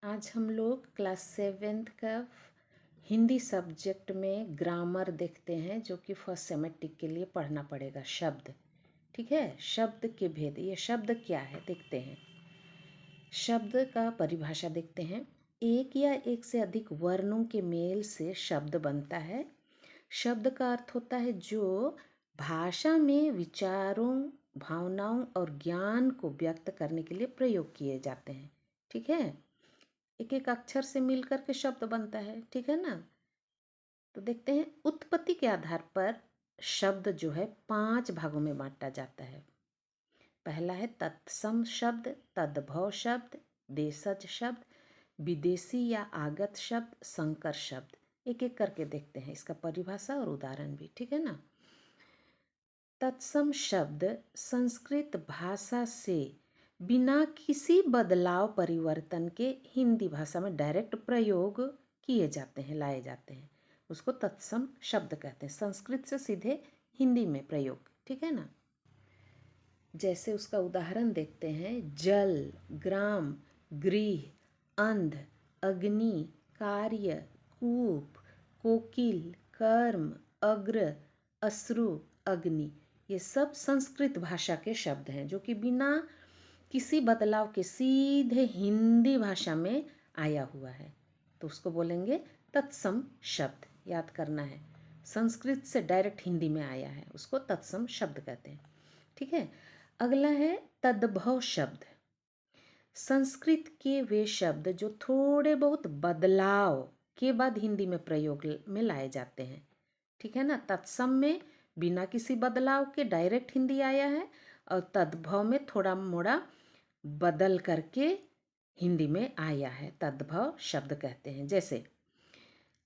आज हम लोग क्लास 7th का हिंदी सब्जेक्ट में ग्रामर देखते हैं, जो कि फर्स्ट सेमेस्टर के लिए पढ़ना पड़ेगा। शब्द, ठीक है। शब्द के भेद, ये शब्द क्या है देखते हैं। शब्द का परिभाषा देखते हैं। एक या एक से अधिक वर्णों के मेल से शब्द बनता है। शब्द का अर्थ होता है जो भाषा में विचारों, भावनाओं और ज्ञान को व्यक्त करने के लिए प्रयोग किए जाते हैं, ठीक है। एक एक अक्षर से मिलकर के शब्द बनता है, ठीक है ना। तो देखते हैं, उत्पत्ति के आधार पर शब्द जो है 5 भागों में बांटा जाता है। पहला है तत्सम शब्द, तद्भव शब्द, देशज शब्द, विदेशी या आगत शब्द, संकर शब्द। एक एक करके देखते हैं इसका परिभाषा और उदाहरण भी, ठीक है ना। तत्सम शब्द संस्कृत भाषा से बिना किसी बदलाव परिवर्तन के हिंदी भाषा में डायरेक्ट प्रयोग किए जाते हैं, लाए जाते हैं। उसको तत्सम शब्द कहते हैं, संस्कृत से सीधे हिंदी में प्रयोग, ठीक है ना। जैसे उसका उदाहरण देखते हैं, जल, ग्राम, गृह, अंध, अग्नि, कार्य, कूप, कोकिल, कर्म, अग्र, अश्रु, अग्नि। ये सब संस्कृत भाषा के शब्द हैं जो कि बिना किसी बदलाव के सीधे हिंदी भाषा में आया हुआ है, तो उसको बोलेंगे तत्सम शब्द। याद करना है, संस्कृत से डायरेक्ट हिंदी में आया है, उसको तत्सम शब्द कहते हैं, ठीक है। अगला है तद्भव शब्द। संस्कृत के वे शब्द जो थोड़े बहुत बदलाव के बाद हिंदी में प्रयोग में लाए जाते हैं, ठीक है ना। तत्सम में बिना किसी बदलाव के डायरेक्ट हिंदी आया है, और तद्भव में थोड़ा मोड़ा बदल करके हिंदी में आया है, तद्भव शब्द कहते हैं। जैसे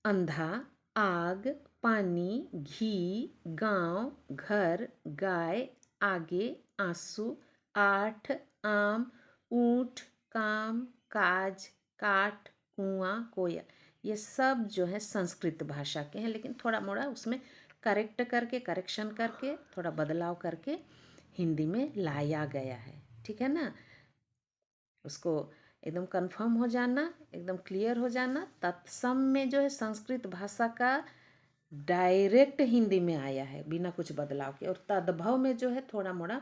अंधा, आग, पानी, घी, गांव, घर, गाय, आगे, आंसू, आठ, आम, ऊंट, काम, काज, काठ, कुआं, कोया। ये सब जो है संस्कृत भाषा के हैं, लेकिन थोड़ा मोड़ा उसमें करेक्शन करके थोड़ा बदलाव करके हिंदी में लाया गया है, ठीक है ना। उसको एकदम कंफर्म हो जाना, एकदम क्लियर हो जाना। तत्सम में जो है संस्कृत भाषा का डायरेक्ट हिंदी में आया है बिना कुछ बदलाव के, और तद्भव में जो है थोड़ा मोड़ा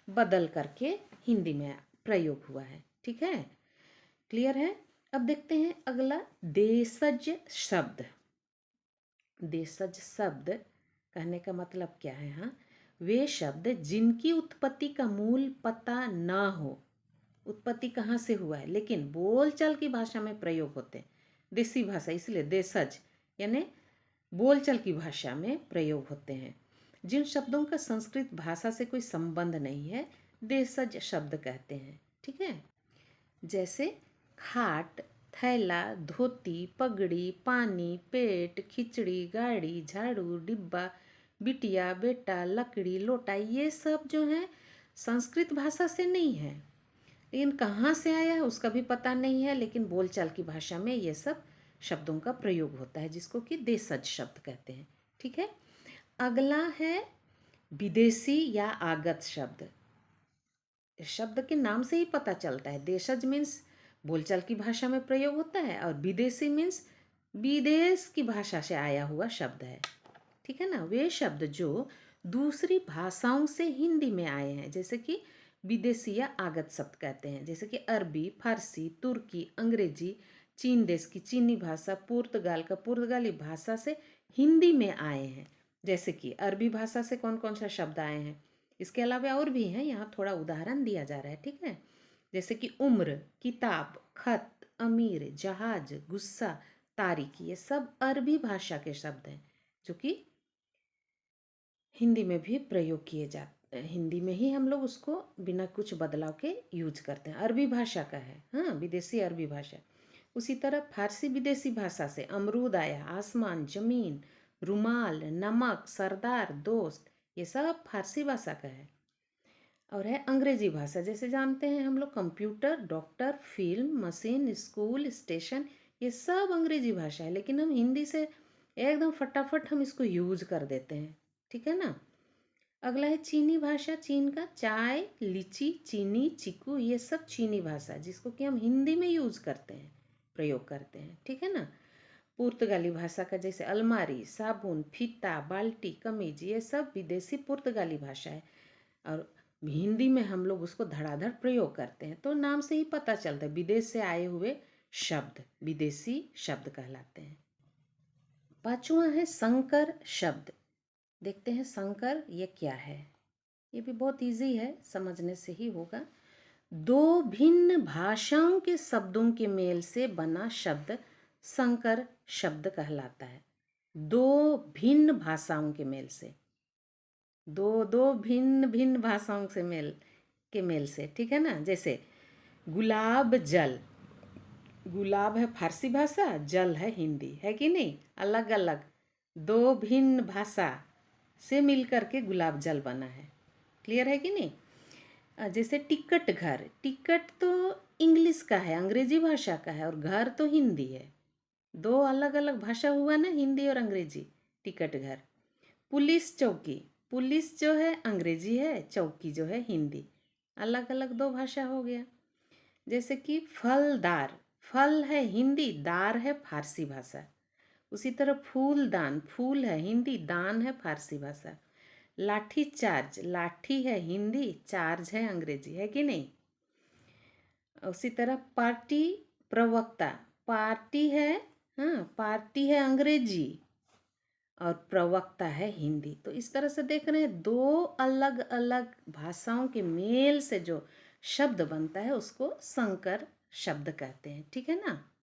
बदल करके हिंदी में प्रयोग हुआ है, ठीक है। क्लियर है। अब देखते हैं अगला, देशज शब्द। देशज शब्द कहने का मतलब क्या है? हाँ, वे शब्द जिनकी उत्पत्ति का मूल पता ना हो, उत्पत्ति कहाँ से हुआ है, लेकिन बोलचाल की भाषा में प्रयोग होते हैं। देसी भाषा, इसलिए देशज यानी बोलचाल की भाषा में प्रयोग होते हैं। जिन शब्दों का संस्कृत भाषा से कोई संबंध नहीं है, देशज शब्द कहते हैं, ठीक है। जैसे खाट, थैला, धोती, पगड़ी, पानी, पेट, खिचड़ी, गाड़ी, झाड़ू, डिब्बा, बिटिया, बेटा, लकड़ी, लोटा, ये सब जो है संस्कृत भाषा से नहीं है, लेकिन कहाँ से आया है उसका भी पता नहीं है, लेकिन बोलचाल की भाषा में ये सब शब्दों का प्रयोग होता है, जिसको कि देशज शब्द कहते हैं, ठीक है। अगला है विदेशी या आगत शब्द। शब्द के नाम से ही पता चलता है, देशज मीन्स बोलचाल की भाषा में प्रयोग होता है, और विदेशी मीन्स विदेश की भाषा से आया हुआ शब्द है, ठीक है ना। वे शब्द जो दूसरी भाषाओं से हिंदी में आए हैं, जैसे कि विदेशी या आगत शब्द कहते हैं, जैसे कि अरबी, फारसी, तुर्की, अंग्रेजी, चीन देश की चीनी भाषा, पुर्तगाल का पुर्तगाली भाषा से हिंदी में आए हैं। जैसे कि अरबी भाषा से कौन कौन सा शब्द आए हैं, इसके अलावा और भी हैं, यहाँ थोड़ा उदाहरण दिया जा रहा है, ठीक है। जैसे कि उम्र, किताब, खत, अमीर, जहाज, गुस्सा, तारीख, ये सब अरबी भाषा के शब्द हैं जो कि हिंदी में भी प्रयोग किए जाते हैं। हिंदी में ही हम लोग उसको बिना कुछ बदलाव के यूज करते हैं, अरबी भाषा का है, हाँ, विदेशी अरबी भाषा। उसी तरह फारसी विदेशी भाषा से अमरूद आया, आसमान, जमीन, रुमाल, नमक, सरदार, दोस्त, ये सब फारसी भाषा का है। और है अंग्रेजी भाषा, जैसे जानते हैं हम लोग computer, doctor, film, machine, school, station, ये सब अंग्रेजी भाषा है, लेकिन हम हिंदी से एकदम फटाफट हम इसको यूज कर देते हैं, ठीक है ना। अगला है चीनी भाषा। चीन का चाय, लीची, चीनी, चीकू, ये सब चीनी भाषा, जिसको कि हम हिंदी में यूज करते हैं, प्रयोग करते हैं, ठीक है ना। पुर्तगाली भाषा का जैसे अलमारी, साबुन, फीता, बाल्टी, कमीज, ये सब विदेशी पुर्तगाली भाषा है। और हिंदी में हम लोग उसको धड़ाधड़ प्रयोग करते हैं, तो नाम से ही पता चलता है विदेश से आए हुए शब्द विदेशी शब्द कहलाते हैं। पांचवा है संकर शब्द। देखते हैं संकर ये क्या है। ये भी बहुत इजी है, समझने से ही होगा। दो भिन्न भाषाओं के शब्दों के मेल से बना शब्द संकर शब्द कहलाता है। दो भिन्न भाषाओं के मेल से, दो दो भिन्न भिन्न भाषाओं से मेल से, ठीक है ना। जैसे गुलाब जल, गुलाब है फारसी भाषा, जल है हिंदी, है कि नहीं। अलग अलग दो भिन्न भाषा से मिलकर के गुलाब जल बना है। क्लियर है कि नहीं। जैसे टिकट घर, टिकट तो इंग्लिश का है, अंग्रेजी भाषा का है, और घर तो हिंदी है। दो अलग अलग भाषा हुआ ना, हिंदी और अंग्रेजी। टिकट घर। पुलिस चौकी, पुलिस जो है अंग्रेजी है, चौकी जो है हिंदी। अलग अलग दो भाषा हो गया। जैसे कि फलदार, फल है हिंदी, दार है फारसी भाषा। उसी तरह फूलदान, फूल है हिंदी, दान है फारसी भाषा। लाठी चार्ज, लाठी है हिंदी, चार्ज है अंग्रेजी, है कि नहीं। उसी तरह पार्टी प्रवक्ता, पार्टी है, हाँ पार्टी है अंग्रेजी और प्रवक्ता है हिंदी। तो इस तरह से देख रहे हैं दो अलग अलग भाषाओं के मेल से जो शब्द बनता है उसको संकर शब्द कहते हैं, ठीक है ना।